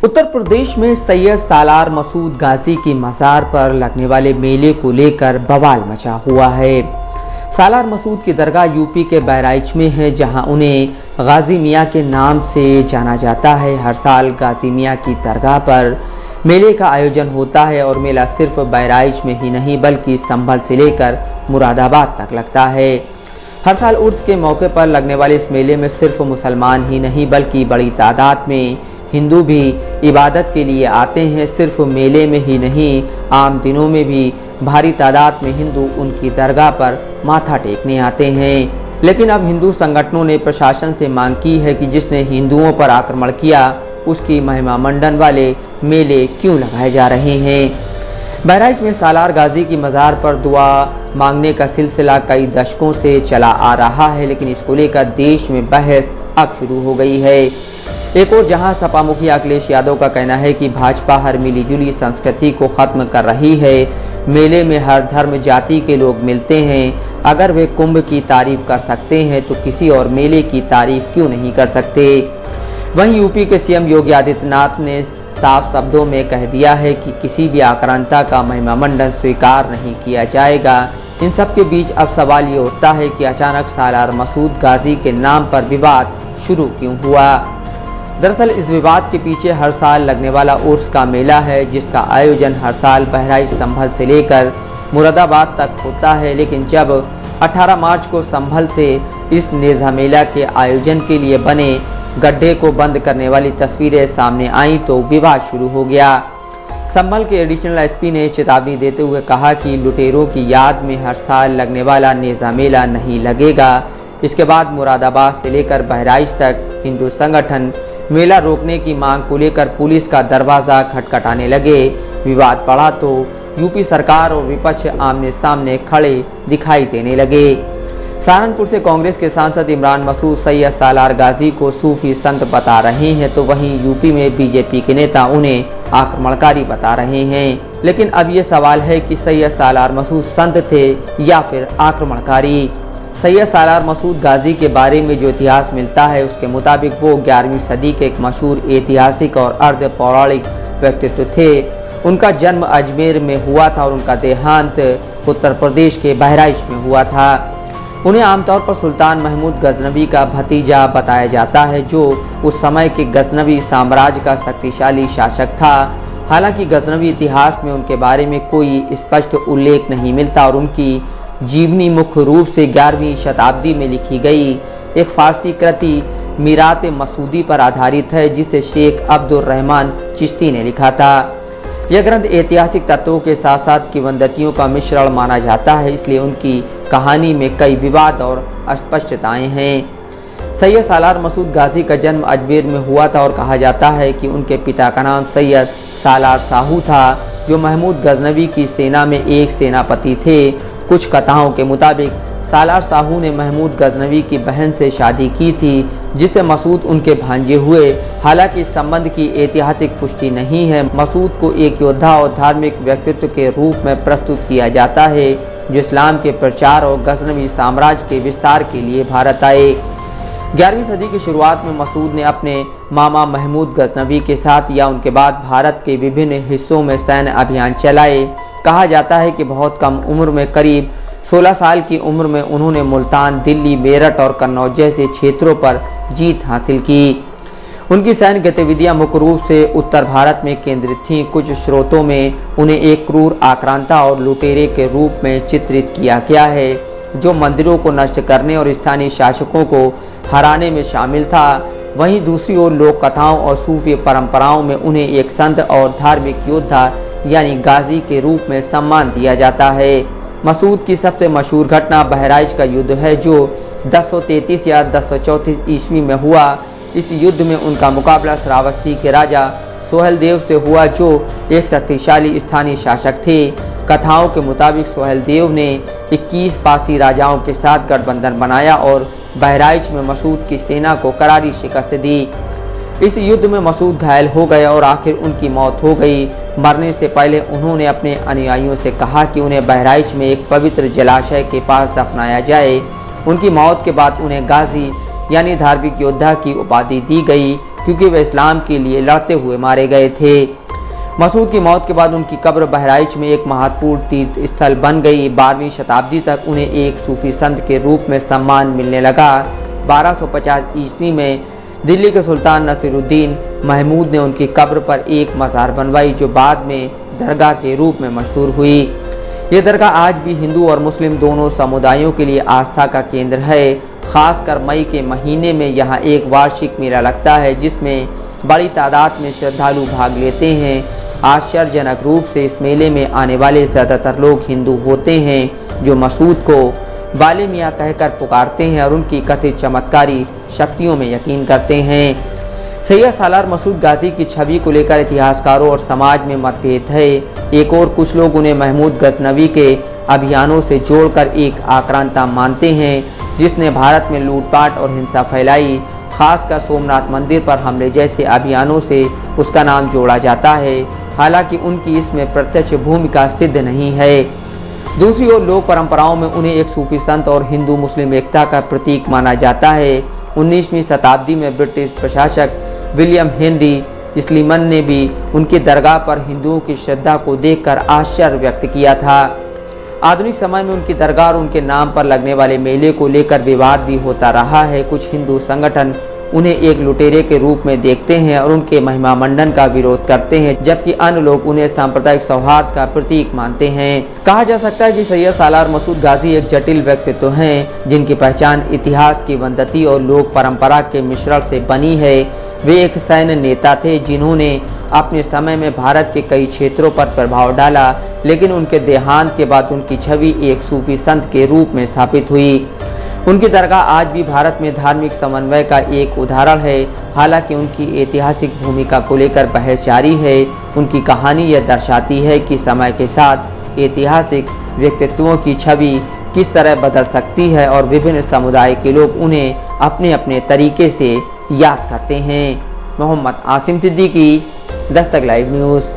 उत्तर प्रदेश में सैयद सालार मसूद गाजी की मज़ार पर लगने वाले मेले को लेकर बवाल मचा हुआ है। सालार मसूद की दरगाह यूपी के बहराइच में है, जहां उन्हें गाजी मियाँ के नाम से जाना जाता है। हर साल गाजी मियाँ की दरगाह पर मेले का आयोजन होता है और मेला सिर्फ बहराइच में ही नहीं बल्कि संभल से लेकर मुरादाबाद तक लगता है। हर साल उर्स के मौके पर लगने वाले इस मेले में सिर्फ मुसलमान ही नहीं बल्कि बड़ी तादाद में हिंदू भी इबादत के लिए आते हैं। सिर्फ मेले में ही नहीं, आम दिनों में भी भारी तादाद में हिंदू उनकी दरगाह पर माथा टेकने आते हैं। लेकिन अब हिंदू संगठनों ने प्रशासन से मांग की है कि जिसने हिंदुओं पर आक्रमण किया उसकी महिमा मंडन वाले मेले क्यों लगाए जा रहे हैं। बहराइच में सालार गाजी की मज़ार पर दुआ मांगने का सिलसिला कई दशकों से चला आ रहा है, लेकिन इसको लेकर देश में बहस अब शुरू हो गई है। एक और जहां सपा मुखिया अखिलेश यादव का कहना है कि भाजपा हर मिलीजुली संस्कृति को खत्म कर रही है। मेले में हर धर्म जाति के लोग मिलते हैं। अगर वे कुंभ की तारीफ कर सकते हैं तो किसी और मेले की तारीफ क्यों नहीं कर सकते। वहीं यूपी के सीएम योगी आदित्यनाथ ने साफ शब्दों में कह दिया है कि किसी भी आक्रांता का महिमा मंडन स्वीकार नहीं किया जाएगा। इन सब के बीच अब सवाल ये उठता है कि अचानक सालार मसूद गाजी के नाम पर विवाद शुरू क्यों हुआ। दरअसल इस विवाद के पीछे हर साल लगने वाला उर्स का मेला है, जिसका आयोजन हर साल बहराइच संभल से लेकर मुरादाबाद तक होता है। लेकिन जब 18 मार्च को संभल से इस नेज़ा मेला के आयोजन के लिए बने गड्ढे को बंद करने वाली तस्वीरें सामने आईं तो विवाद शुरू हो गया। संभल के एडिशनल एसपी ने चेतावनी देते हुए कहा कि लुटेरों की याद में हर साल लगने वाला नेज़ा मेला नहीं लगेगा। इसके बाद मुरादाबाद से लेकर बहराइच तक हिंदू संगठन मेला रोकने की मांग को लेकर पुलिस का दरवाज़ा खटखटाने लगे। विवाद बढ़ा तो यूपी सरकार और विपक्ष आमने सामने खड़े दिखाई देने लगे। सहारनपुर से कांग्रेस के सांसद इमरान मसूद सैयद सालार गाजी को सूफी संत बता रहे हैं, तो वहीं यूपी में बीजेपी के नेता उन्हें आक्रमणकारी बता रहे हैं। लेकिन अब ये सवाल है कि सैयद सालार मसूद संत थे या फिर आक्रमणकारी। सैयद सालार मसूद गाजी के बारे में जो इतिहास मिलता है उसके मुताबिक वो 11वीं सदी के एक मशहूर ऐतिहासिक और अर्ध पौराणिक व्यक्तित्व थे। उनका जन्म अजमेर में हुआ था और उनका देहांत उत्तर प्रदेश के बहराइच में हुआ था। उन्हें आमतौर पर सुल्तान महमूद गजनवी का भतीजा बताया जाता है, जो उस समय के गजनवी साम्राज्य का शक्तिशाली शासक था। हालांकि गजनवी इतिहास में उनके बारे में कोई स्पष्ट उल्लेख नहीं मिलता और उनकी जीवनी मुख्य रूप से 11वीं शताब्दी में लिखी गई एक फारसी कृति मीरात मसूदी पर आधारित है, जिसे शेख अब्दुल रहमान चिश्ती ने लिखा था। यह ग्रंथ ऐतिहासिक तत्वों के साथ साथ किंवदंतियों का मिश्रण माना जाता है, इसलिए उनकी कहानी में कई विवाद और अस्पष्टताएं हैं। सैयद सालार मसूद गाजी का जन्म अजमेर में हुआ था और कहा जाता है कि उनके पिता का नाम सैयद सालार साहू था, जो महमूद गजनवी की सेना में एक सेनापति थे। कुछ कथाओं के मुताबिक सालार साहू ने महमूद गजनवी की बहन से शादी की थी, जिससे मसूद उनके भांजे हुए। हालांकि इस संबंध की ऐतिहासिक पुष्टि नहीं है। मसूद को एक योद्धा और धार्मिक व्यक्तित्व के रूप में प्रस्तुत किया जाता है, जो इस्लाम के प्रचार और गजनवी साम्राज्य के विस्तार के लिए भारत आए। 11वीं सदी की शुरुआत में मसूद ने अपने मामा महमूद गजनवी के साथ या उनके बाद भारत के विभिन्न हिस्सों में सैन्य अभियान चलाए। कहा जाता है कि बहुत कम उम्र में करीब 16 साल की उम्र में उन्होंने मुल्तान, दिल्ली, मेरठ और कन्नौज जैसे क्षेत्रों पर जीत हासिल की। उनकी सैन्य गतिविधियां मुख्य रूप से उत्तर भारत में केंद्रित थीं। कुछ स्रोतों में उन्हें एक क्रूर आक्रांता और लुटेरे के रूप में चित्रित किया गया है, जो मंदिरों को नष्ट करने और स्थानीय शासकों को हराने में शामिल था। वहीं दूसरी ओर लोक कथाओं और सूफी परंपराओं में उन्हें एक संत और धार्मिक योद्धा यानी गाजी के रूप में सम्मान दिया जाता है। मसूद की सबसे मशहूर घटना बहराइच का युद्ध है, जो 1033 या 1034 ईस्वी में हुआ। इस युद्ध में उनका मुकाबला श्रावस्ती के राजा सोहेल देव से हुआ, जो एक शक्तिशाली स्थानीय शासक थे। कथाओं के मुताबिक सोहेल देव ने 21 पासी राजाओं के साथ गठबंधन बनाया और बहराइच में मसूद की सेना को करारी शिकस्त दी। इस युद्ध में मसूद घायल हो गए और आखिर उनकी मौत हो गई। मरने से पहले उन्होंने अपने अनुयायियों से कहा कि उन्हें बहराइच में एक पवित्र जलाशय के पास दफनाया जाए। उनकी मौत के बाद उन्हें गाजी यानी धार्मिक योद्धा की उपाधि दी गई, क्योंकि वे इस्लाम के लिए लड़ते हुए मारे गए थे। मसूद की मौत के बाद उनकी कब्र बहराइच में एक महत्वपूर्ण तीर्थ स्थल बन गई। 12वीं शताब्दी तक उन्हें एक सूफी संत के रूप में सम्मान मिलने लगा। 1250 ईस्वी में दिल्ली के सुल्तान नसीरुद्दीन महमूद ने उनकी कब्र पर एक मज़ार बनवाई, जो बाद में दरगाह के रूप में मशहूर हुई। ये दरगाह आज भी हिंदू और मुस्लिम दोनों समुदायों के लिए आस्था का केंद्र है। खासकर मई के महीने में यहाँ एक वार्षिक मेला लगता है, जिसमें बड़ी तादाद में श्रद्धालु भाग लेते हैं। आश्चर्यजनक रूप से इस मेले में आने वाले ज़्यादातर लोग हिंदू होते हैं, जो मसूद को बाले मियाँ कहकर पुकारते हैं और उनकी कथित चमत्कारी शक्तियों में यकीन करते हैं। सैयद सालार मसूद गाजी की छवि को लेकर इतिहासकारों और समाज में मतभेद है। एक और कुछ लोग उन्हें महमूद गजनवी के अभियानों से जोड़कर एक आक्रांता मानते हैं, जिसने भारत में लूटपाट और हिंसा फैलाई। खासकर सोमनाथ मंदिर पर हमले जैसे अभियानों से उसका नाम जोड़ा जाता है, हालांकि उनकी इसमें प्रत्यक्ष भूमिका सिद्ध नहीं है। दूसरी ओर लोक परंपराओं में उन्हें एक सूफी संत और हिंदू मुस्लिम एकता का प्रतीक माना जाता है। 19वीं शताब्दी में ब्रिटिश प्रशासक विलियम हेनरी स्लीमन ने भी उनकी दरगाह पर हिंदुओं की श्रद्धा को देखकर आश्चर्य व्यक्त किया था। आधुनिक समय में उनकी दरगाह और उनके नाम पर लगने वाले मेले को लेकर विवाद भी होता रहा है। कुछ हिंदू संगठन उन्हें एक लुटेरे के रूप में देखते हैं और उनके महिमा मंडन का विरोध करते हैं, जबकि अन्य लोग उन्हें सांप्रदायिक सौहार्द का प्रतीक मानते हैं। कहा जा सकता है कि सैयद सालार मसूद गाजी एक जटिल व्यक्तित्व हैं, जिनकी पहचान इतिहास की वंदती और लोक परंपरा के मिश्रण से बनी है। वे एक सैन्य नेता थे, जिन्होंने अपने समय में भारत के कई क्षेत्रों पर प्रभाव डाला, लेकिन उनके देहांत के बाद उनकी छवि एक सूफी संत के रूप में स्थापित हुई। उनकी दरगाह आज भी भारत में धार्मिक समन्वय का एक उदाहरण है। हालांकि उनकी ऐतिहासिक भूमिका को लेकर बहस जारी है। उनकी कहानी यह दर्शाती है कि समय के साथ ऐतिहासिक व्यक्तित्वों की छवि किस तरह बदल सकती है और विभिन्न समुदाय के लोग उन्हें अपने अपने तरीके से याद करते हैं। Mohammad Asim Siddiqui, Dastak live news.